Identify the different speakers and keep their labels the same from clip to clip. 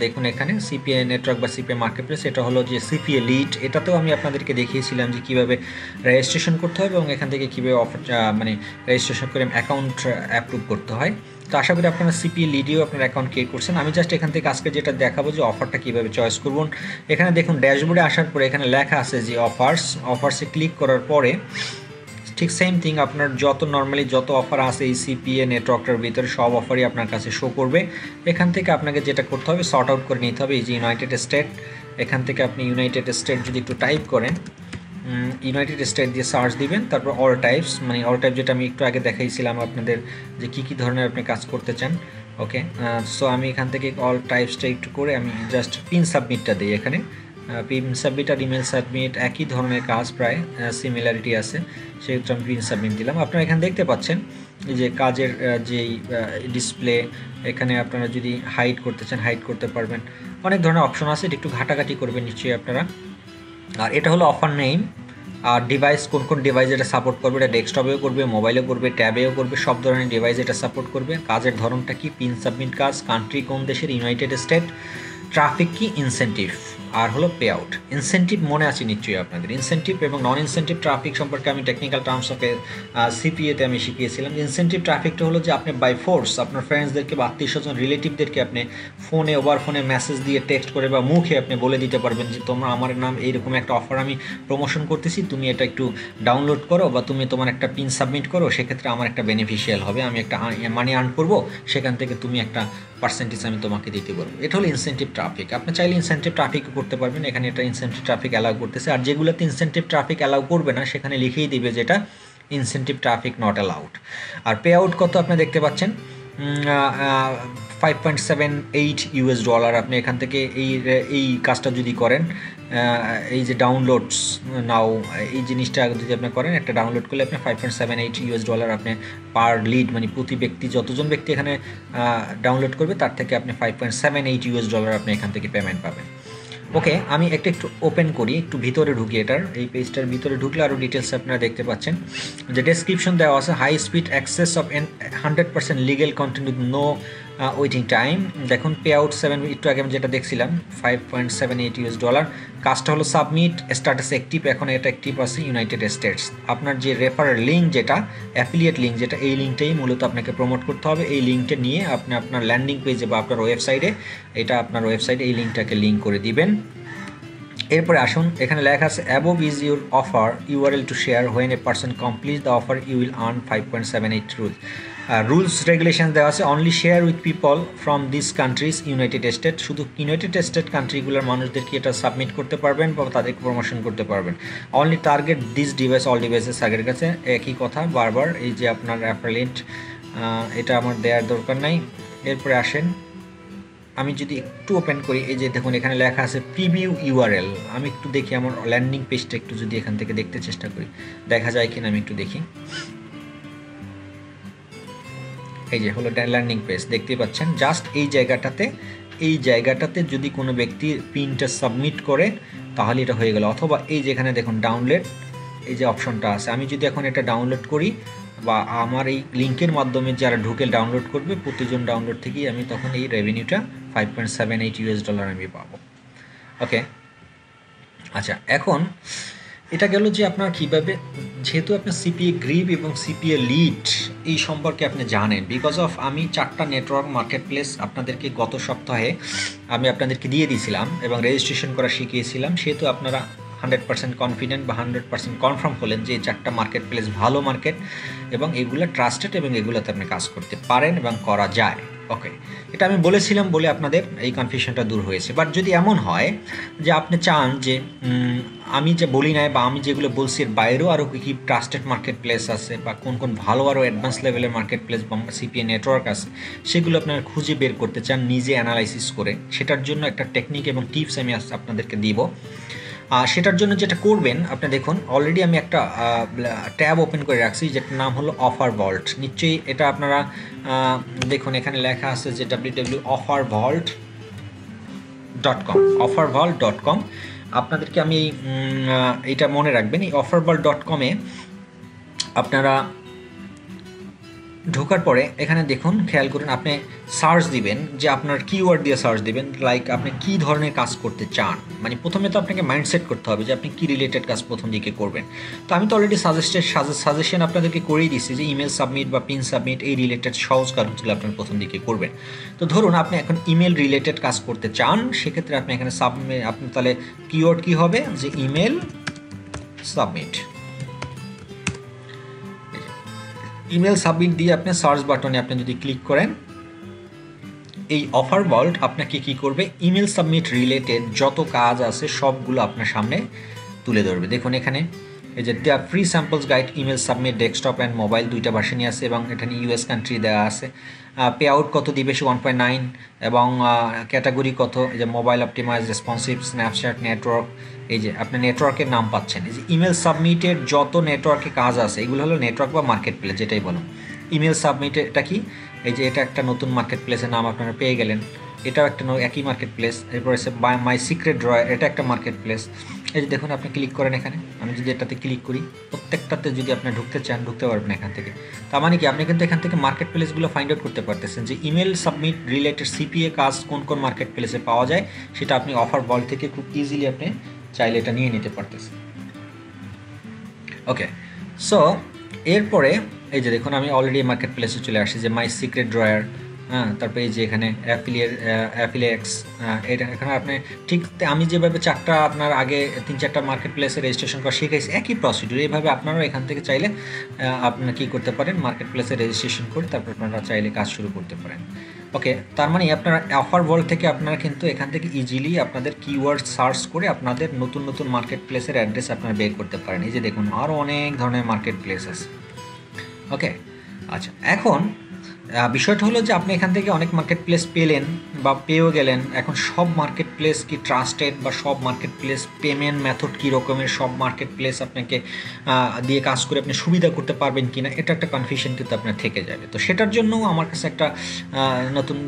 Speaker 1: দেখুন এখানে CPA network বা সিপিএ মার্কেটপ্লেস, এটা হলো যে সিপিএ লিড। এটাতেও আমি আপনাদেরকে দেখিয়েছিলাম যে কীভাবে রেজিস্ট্রেশন করতে হবে এবং এখান থেকে কীভাবে অফার মানে রেজিস্ট্রেশন করে অ্যাকাউন্ট অ্যাপ্রুভ করতে হয়। তো আশা করি আপনারা সিপিএ লিডেও আপনার অ্যাকাউন্ট ক্রিয়েট করছেন। আমি জাস্ট এখান থেকে আজকে যেটা দেখাবো যে অফারটা কীভাবে চয়েস করবেন। এখানে দেখুন ড্যাশবোর্ডে আসার পরে এখানে লেখা আছে যে অফার্সে ক্লিক করার পরে ঠিক সেম থিং আপনার যত নর্মালি যত অফার আছে এই সিপিএ নেটওয়ার্কটার ভিতরে সব অফারই আপনার কাছে শো করবে। এখান থেকে আপনাকে যেটা করতে হবে সর্ট আউট করে নিতে হবে। এই যে ইউনাইটেড স্টেট, এখান থেকে আপনি ইউনাইটেড স্টেট যদি একটু টাইপ করেন, ইউনাইটেড স্টেট দিয়ে সার্চ দিবেন, তারপর অল টাইপস, মানে অল টাইপ যেটা আমি একটু আগে দেখাইছিলাম আপনাদের যে কী ধরনের আপনি কাজ করতে চান। ওকে, সো আমি এখান থেকে অল টাইপসটা একটু করে আমি জাস্ট পিন সাবমিটটা দিই। এখানে পিন সাবমিট আর ইমেল সাবমিট একই ধরনের কাজ, প্রায় সিমিলারিটি আছে, সেক্ষেত্রে আমি পিন সাবমিট দিলাম। আপনারা এখানে দেখতে পাচ্ছেন এই যে কাজের যেই ডিসপ্লে, এখানে আপনারা যদি হাইড করতে চান হাইড করতে পারবেন। অনেক ধরনের অপশন আছে, এটা একটু ঘাটাঘাটি করবেন নিশ্চয়ই আপনারা। আর এটা হলো অফার নেম আর ডিভাইস, কোন কোন ডিভাইস এটা সাপোর্ট করবে, এটা ডেস্কটপেও করবে, মোবাইলেও করবে, ট্যাবেও করবে, সব ধরনের ডিভাইস এটা সাপোর্ট করবে। কাজের ধরনটা কি, পিন সাবমিট কাজ, কান্ট্রি কোন দেশের, ইউনাইটেড স্টেট, ট্রাফিক কি, ইনসেন্টিভ, আর হলো পে আউট। ইনসেন্টিভ মনে আছে নিশ্চয়ই আপনাদের, ইনসেন্টিভ এবং নন ইনসেন্টিভ ট্রাফিক সম্পর্কে আমি টেকনিক্যাল টার্মস অফ সিপিএতে আমি শিখিয়েছিলাম। ইনসেন্টিভ ট্রাফিকটা হলো যে আপনি বাই ফোর্স আপনার ফ্রেন্ডসদেরকে বা আত্মীয় স্বজন রিলেটিভদেরকে আপনি ফোনে ওভার ফোনে মেসেজ দিয়ে টেক্সট করে বা মুখে আপনি বলে দিতে পারবেন যে তোমরা আমার নাম এইরকম একটা অফার আমি প্রমোশন করতেছি, তুমি এটা একটু ডাউনলোড করো বা তুমি তোমার একটা পিন সাবমিট করো, সেক্ষেত্রে আমার একটা বেনিফিশিয়াল হবে, আমি একটা মানি আর্ন করবো, সেখান থেকে তুমি একটা পার্সেন্টেজ আমি তোমাকে দিতে পারবো। এটা হলো ইনসেন্টিভ ট্রাফিক। আপনি চাইলে ইনসেন্টিভ ট্রাফিকও করতে পারবেন, এখানে এটা ইনসেন্টিভ ট্রাফিক অ্যালাউ করতেছে। আর যেগুলোতে ইনসেন্টিভ ট্রাফিক অ্যালাউ করবে না সেখানে লিখেই দিবে যেটা ইনসেন্টিভ ট্রাফিক নট অ্যালাউড। আর পে আউট কত আপনি দেখতে পাচ্ছেন, $5.78 আপনি এখান থেকে এই কাজটা যদি করেন, এই যে ডাউনলোডস নাও এই জিনিসটা যদি আপনি করেন, একটা ডাউনলোড করলে আপনি $5.78 আপনি পার লিড, মানে প্রতি ব্যক্তি যতজন ব্যক্তি এখানে ডাউনলোড করবে তার থেকে আপনি $5.78 আপনি এখান থেকে পেমেন্ট পাবেন। ওকে, আমি একটু ওপেন করি, একটু ভিতরে ঢুকি, এই পেজটার ভিতরে ঢুকলে আরও ডিটেলস আপনারা দেখতে পাচ্ছেন যে ডেসক্রিপশন দেওয়া আছে, high speed access of 100% legal content with no waiting time. দেখুন পে আউট 7, একটু আগে আমি যেটা দেখছিলাম $5.78। কাজটা হলো সাবমিট, স্ট্যাটাস অ্যাক্টিভ, এখন এটা অ্যাক্টিভ আছে ইউনাইটেড স্টেটস। আপনার যে রেফারেল লিঙ্ক যেটা অ্যাফিলিয়েট লিঙ্ক যেটা, এই লিঙ্কটাই মূলত আপনাকে প্রমোট করতে হবে। এই লিঙ্কটা নিয়ে আপনি আপনার ল্যান্ডিং পেজে বা আপনার ওয়েবসাইটে, এটা আপনার ওয়েবসাইটে এই লিঙ্কটাকে লিঙ্ক করে দিবেন। এরপরে আসুন, এখানে লেখা আছে above is your offer URL to share when a person complete the offer you will earn 5.78 rules regulation দেওয়া আছে। Only share with people from this countries, United State, শুধু ইউনাইটেড স্টেট কান্ট্রিগুলোর মানুষদেরকে এটা সাবমিট করতে পারবেন বা তাদেরকে প্রমোশন করতে পারবেন। Only target this device, all devices, আগের কাছে একই কথা বারবার। এই যে আপনার অ্যাফিলিয়েট, এটা আমার দেওয়ার দরকার নাই। এরপরে আসেন, আমি যদি একটু ওপেন করি, এই যে দেখুন এখানে লেখা আছে প্রিভিউ ইউআরএল। আমি একটু দেখি আমার ল্যান্ডিং পেজটা একটু যদি এখান থেকে দেখতে চেষ্টা করি, দেখা যায় কিনা আমি একটু দেখি। এই যে হলো ল্যান্ডিং পেজ, দেখতেই পাচ্ছেন। জাস্ট এই জায়গাটাতে যদি কোনো ব্যক্তি পিনটা সাবমিট করে তাহলে এটা হয়ে গেল। অথবা এই যেখানে দেখুন ডাউনলোড, এই যে অপশনটা আছে, আমি যদি এখন এটা ডাউনলোড করি বা আমার এই লিঙ্কের মাধ্যমে যারা ঢুকে ডাউনলোড করবে, প্রতিজন ডাউনলোড থেকেই আমি তখন এই রেভিনিউটা $5.78 আমি পাবো। ওকে, আচ্ছা, এখন এটা গেল যে আপনার কীভাবে, যেহেতু আপনার সিপিএ গ্রিপ এবং সিপিএ লিড এই সম্পর্কে আপনি জানেন, বিকজ অফ আমি 4টা নেটওয়ার্ক মার্কেট প্লেস আপনাদেরকে গত সপ্তাহে আমি আপনাদেরকে দিয়ে দিয়েছিলাম এবং রেজিস্ট্রেশন করা শিখিয়েছিলাম, সেহেতু আপনারা 100% কনফিডেন্ট বা 100% কনফার্ম হলেন যে এই 4টা মার্কেট প্লেস ভালো মার্কেট এবং এগুলো ট্রাস্টেড এবং এগুলোতে আপনি কাজ করতে পারেন এবং করা যায়। ওকে, এটা আমি বলেছিলাম বলে আপনাদের এই কনফিউশনটা দূর হয়েছে। বাট যদি এমন হয় যে আপনি চান যে আমি যে বলি নাই বা আমি যেগুলো বলছি এর বাইরেও আরও কী কী ট্রাস্টেড মার্কেট প্লেস আছে বা কোন কোন ভালো আরও অ্যাডভান্স লেভেলের মার্কেট প্লেস বা সিপিএ নেটওয়ার্ক আছে, সেগুলো আপনারা খুঁজে বের করতে চান নিজে অ্যানালাইসিস করে, সেটার জন্য একটা টেকনিক এবং টিপস আমি আপনাদেরকে দিব। সেটার জন্য যেটা করবেন, আপনি দেখুন অলরেডি আমি একটা ট্যাব ওপেন করে রাখছি যেটার নাম হলো অফার ভল্ট। নিশ্চয়ই এটা আপনারা দেখুন এখানে লেখা আছে যে www.offervault.com, offervault.com। আপনাদেরকে আমি এইটা মনে রাখবেন, এই offervault.com-এ আপনারা ঢোকার পরে এখানে দেখুন, খেয়াল করুন, আপনি সার্চ দিবেন যে আপনার কিওয়ার্ড দিয়ে সার্চ দিবেন, লাইক আপনি কী ধরনের কাজ করতে চান। মানে প্রথমে তো আপনাকে মাইন্ডসেট করতে হবে যে আপনি কী রিলেটেড কাজ প্রথম দিকে করবেন। তো আমি তো অলরেডি সাজেশন আপনাদেরকে করেই দিচ্ছি যে ইমেল সাবমিট বা পিন সাবমিট এই রিলেটেড সহজ কাজগুলো আপনার প্রথম দিকে করবেন। তো ধরুন আপনি এখন ইমেল রিলেটেড কাজ করতে চান, সেক্ষেত্রে আপনি এখানে সাবমিট, আপনি তাহলে কিওয়ার্ড কী হবে যে ইমেল সাবমিট। ইমেল সাবমিট দিয়ে আপনি সার্চ বাটনে আপনি যদি ক্লিক করেন, এই অফার ভল্ট আপনাকে কি করবে, ইমেল সাবমিট রিলেটেড যত কাজ আছে সবগুলো আপনার সামনে তুলে ধরবে। দেখুন এখানে এই যে the free samples guide email submit desktop and mobile, দুইটা ভার্সনই আছে এবং এখানে ইউএস কান্ট্রি দেওয়া আছে। পে আউট কত দিবে, সে 1.9, এবং ক্যাটাগরি কত, এই যে mobile optimize, responsive, Snapchat, network, এই যে আপনি নেটওয়ার্কের নাম পাচ্ছেন। এই যে ইমেল সাবমিটের যত নেটওয়ার্কে কাজ আছে এগুলো হলো নেটওয়ার্ক বা মার্কেট প্লেস যেটাই বলো। ইমেল সাবমিটে এটা কি, এই যে এটা একটা নতুন মার্কেট প্লেসের নাম আপনারা পেয়ে গেলেন, এটাও একটা একই মার্কেট প্লেস। এরপর এসে মাই সিক্রেট ড্রয়ার, এটা একটা মার্কেট প্লেস। এই যে দেখুন আপনি ক্লিক করেন এখানে, আমি যদি এটাতে ক্লিক করি, প্রত্যেকটাতে যদি আপনি ঢুকতে চান ঢুকতে পারবেন এখান থেকে। তার মানে কি আপনি কিন্তু এখান থেকে মার্কেট প্লেসগুলো ফাইন্ড আউট করতে পারতেছেন যে ইমেল সাবমিট রিলেটেড সিপিএ কাজ কোন কোন মার্কেট প্লেসে পাওয়া যায়, সেটা আপনি অফার ভল্ট থেকে খুব ইজিলি আপনি চাইলে এটা নিয়ে নিতে পারতেছেন। ওকে, সো এরপরে এই যে দেখুন আমি অলরেডি মার্কেট প্লেসে চলে আসছি, যে মাই সিক্রেট ড্রয়ার, হ্যাঁ, তারপরে এই যে এখানে অ্যাফিলিয়েক্স, এটা এখানে আপনি ঠিক আমি যেভাবে চারটা আপনার আগে 3-4টা মার্কেট প্লেসে রেজিস্ট্রেশন করা শিখাইছি, একই প্রসিডিউর, এইভাবে আপনারাও এখান থেকে চাইলে আপনারা কী করতে পারেন, মার্কেট প্লেসে রেজিস্ট্রেশন করে তারপর আপনারা চাইলে কাজ শুরু করতে পারেন। ওকে, তার মানে আপনারা অফার ভল্ট থেকে আপনারা কিন্তু এখান থেকে ইজিলি আপনাদের কিওয়ার্ড সার্চ করে আপনাদের নতুন নতুন মার্কেট প্লেসের অ্যাড্রেস আপনারা বের করতে পারেন। এই যে দেখুন আরও অনেক ধরনের মার্কেট প্লেস আছে। ওকে, আচ্ছা, এখন বিষয়টা হলো যে আপনি এখান থেকে অনেক মার্কেট প্লেস পেলেন বা পেয়েও গেলেন, এখন সব মার্কেট প্লেস কি ট্রাস্টেড, বা সব মার্কেট প্লেস পেমেন্ট মেথড কী রকমের, সব মার্কেট প্লেস আপনাকে দিয়ে কাজ করে আপনি সুবিধা করতে পারবেন কি না, এটা একটা কনফিউশন কিন্তু আপনার থেকে যাবে। তো সেটার জন্য আমার কাছে একটা নতুন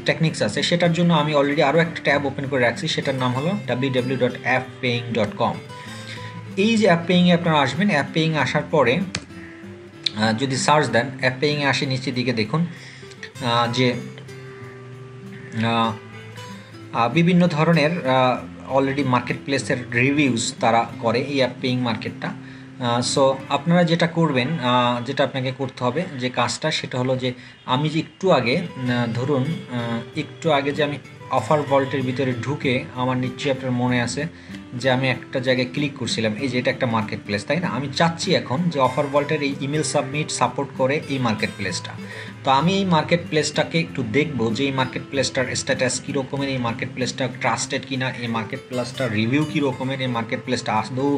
Speaker 1: টেকনিক্স আছে, সেটার জন্য আমি অলরেডি আরও একটা ট্যাব ওপেন করে রাখছি, সেটার নাম হলো www.appaying.com। এই যে অ্যাপ পেইংয়ে আপনারা আসবেন, অ্যাপ পেইং আসার পরে যদি সার্চ দেন, অ্যাপ পেইংয়ে আসে নিচের দিকে দেখুন যে বিভিন্ন ধরনের অলরেডি মার্কেট প্লেসের রিভিউজ তারা করে এই অ্যাপ পেইং মার্কেটটা। সো আপনারা যেটা করবেন, যেটা আপনাকে করতে হবে যে কাজটা, সেটা হলো যে আমি যে একটু আগে ধরুন একটু আগে যে আমি অফার ভল্টের ভিতরে ঢুকে, আমার নিশ্চয়ই আপনার মনে আছে যে আমি একটা জায়গায় ক্লিক করছিলাম, এই যে এটা একটা মার্কেট প্লেস, তাই না? আমি চাচ্ছি এখন যে অফার ভল্টের এই ইমেল সাবমিট সাপোর্ট করে এই মার্কেট প্লেসটা। তো আমি এই মার্কেট প্লেসটাকে একটু দেখবো যে এই মার্কেট প্লেসটার স্ট্যাটাস কী রকমের, এই মার্কেট প্লেসটা ট্রাস্টেড কিনা, এই মার্কেট প্লেসটার রিভিউ কী রকমের, এই মার্কেট প্লেসটা আদৌ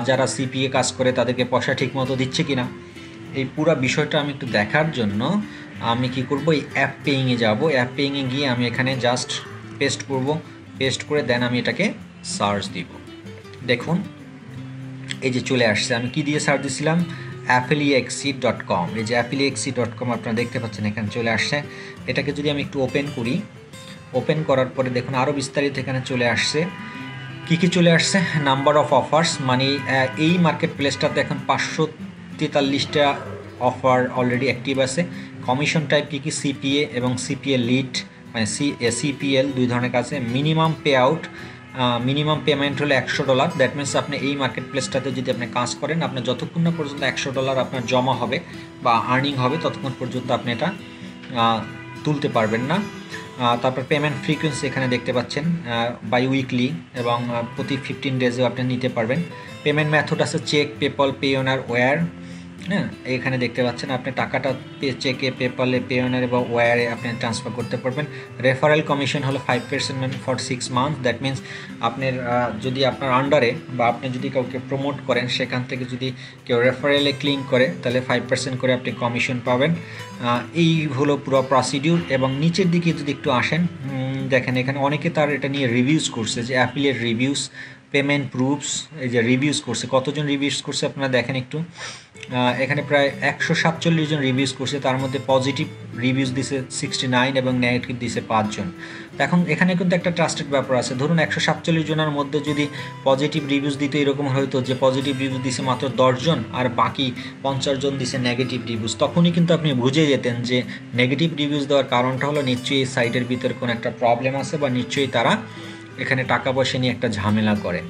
Speaker 1: যারা সিপিএ কাজ করে তাদেরকে পয়সা ঠিক মতো দিচ্ছে কিনা, এই পুরো বিষয়টা আমি একটু দেখার জন্য আমি কি করব, এই অ্যাপ পেইংয়ে যাব। অ্যাপ পেইংয়ে গিয়ে আমি এখানে জাস্ট পেস্ট করব, পেস্ট করে দেন আমি এটাকে সার্চ দিব। দেখুন এই যে চলে আসছে, আমি কি দিয়ে সার্চ দিয়েছিলাম, affiliateexit.com। এই যে affiliateexit.com আপনারা দেখতে পাচ্ছেন এখানে চলে আসছে। এটাকে যদি আমি একটু ওপেন করি, ওপেন করার পরে দেখুন আরও বিস্তারিত এখানে চলে আসছে। কী কী চলে আসছে, নাম্বার অফ অফার্স, মানে এই মার্কেট প্লেসটাতে এখন 543টা অফার অলরেডি অ্যাক্টিভ আছে। কমিশন টাইপ কী কী, সিপিএ এবং সিপিএ লিড, মানে সিপিএল দুই ধরনের কাছে। Minimum pay out, minimum payment হলো $100। দ্যাট মিনস আপনি এই মার্কেট প্লেসটাতে যদি আপনি কাজ করেন, আপনার যতক্ষণ না পর্যন্ত $100 আপনার জমা হবে বা আর্নিং হবে ততক্ষণ পর্যন্ত আপনি এটা তুলতে পারবেন না। তারপর পেমেন্ট ফ্রিকোয়েন্সি এখানে দেখতে পাচ্ছেন বাই উইকলি, এবং প্রতি 15 ডেজেও আপনি নিতে পারবেন। পেমেন্ট মেথড আছে চেক, পেপল, পেওনার, ওয়্যার। হ্যাঁ, এখানে দেখতে পাচ্ছেন আপনি টাকাটা চেকে, পেপালে, পেওনারে বা ওয়্যারে আপনি ট্রান্সফার করতে পারবেন। রেফারেল কমিশন হলো 5% ফর 6 মান্থ। দ্যাট মিনস আপনার যদি আপনার আন্ডারে বা আপনি যদি কাউকে প্রমোট করেন, সেখান থেকে যদি কেউ রেফারেলে ক্লিক করে তাহলে 5% করে আপনি কমিশন পাবেন। এই হলো পুরো প্রসিডিউর। এবং নিচের দিকে যদি একটু আসেন, দেখেন এখানে অনেকে তার এটা নিয়ে রিভিউজ করছে, যে অ্যাফিলিয়েট রিভিউজ পেমেন্ট প্রুফস, এই যে রিভিউজ করছে, কতজন রিভিউজ করছে আপনারা দেখেন একটু। এখানে প্রায় 147 জন রিভিউজ করছে, তার মধ্যে পজিটিভ রিভিউজ দিছে 69 এবং নেগেটিভ দিছে 5 জন। তো এখন এখানে কিন্তু একটা ট্রাস্টেড ব্যাপার আছে। ধরুন 147 জনের মধ্যে যদি পজিটিভ রিভিউজ দিতে এরকম হয়তো যে পজিটিভ রিভিউজ দিছে মাত্র 10 জন আর বাকি 50 জন দিছে নেগেটিভ রিভিউজ, তখনই কিন্তু আপনি বুঝে যেতেন যে নেগেটিভ রিভিউজ দেওয়ার কারণটা হলো নিশ্চয়ই এই সাইটের ভিতরে কোনো একটা প্রবলেম আছে বা নিশ্চয়ই তারা এখানে টাকা পয়সা নিয়ে একটা ঝামেলা করে।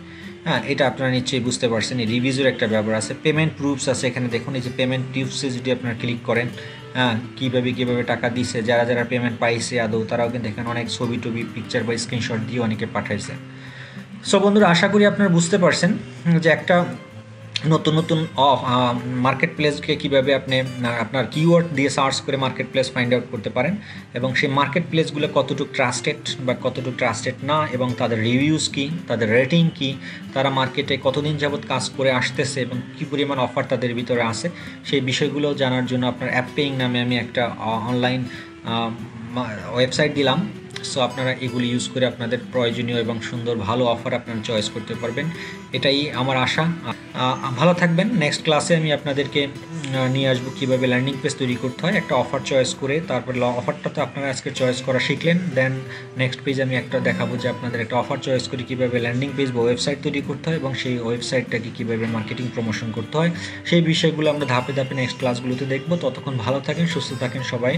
Speaker 1: হ্যাঁ, এটা আপনারা নিশ্চয়ই বুঝতে পারছেন। এই রিভিউজের একটা ব্যাপার আছে। পেমেন্ট প্রুফস আছে এখানে দেখুন, এই যে পেমেন্ট প্রুফসে যদি আপনারা ক্লিক করেন, হ্যাঁ, কীভাবে টাকা দিচ্ছে, যারা পেমেন্ট পাইছে আদৌ, তারাও কিন্তু এখানে অনেক ছবি টবি পিকচার বা স্ক্রিনশট দিয়ে অনেকে পাঠাইছে। সো বন্ধুরা, আশা করি আপনারা বুঝতে পারছেন যে একটা নতুন নতুন মার্কেট প্লেসকে কীভাবে আপনি আপনার কিওয়ার্ড দিয়ে সার্চ করে মার্কেট প্লেস ফাইন্ড আউট করতে পারেন এবং সেই মার্কেট প্লেসগুলো কতটুকু ট্রাস্টেড বা কতটুকু ট্রাস্টেড না, এবং তাদের রিভিউজ কী, তাদের রেটিং কী, তারা মার্কেটে কতদিন যাবৎ কাজ করে আসতেছে এবং কী পরিমাণ অফার তাদের ভিতরে আছে, সেই বিষয়গুলো জানার জন্য আপনার অ্যাপপেইং নামে আমি একটা অনলাইন ওয়েবসাইট দিলাম। সো আপনারা এগুলি ইউজ করে আপনাদের প্রয়োজনীয় এবং সুন্দর ভালো অফার আপনারা চয়েস করতে পারবেন, এটাই আমার আশা। ভালো থাকবেন। নেক্সট ক্লাসে আমি আপনাদেরকে নিয়ে আসবো কীভাবে ল্যান্ডিং পেজ তৈরি করতে হয় একটা অফার চয়েস করে। তারপর অফারটা তো আপনারা আজকে চয়েস করা শিখলেন, দেন নেক্সট পেজ আমি একটা দেখাবো যে আপনাদের একটা অফার চয়েস করে কীভাবে ল্যান্ডিং পেজ বা ওয়েবসাইট তৈরি করতে হয় এবং সেই ওয়েবসাইটটাকে কীভাবে মার্কেটিং প্রমোশন করতে হয়, সেই বিষয়গুলো আমরা ধাপে ধাপে নেক্সট ক্লাসগুলোতে দেখবো। ততক্ষণ ভালো থাকেন, সুস্থ থাকেন সবাই।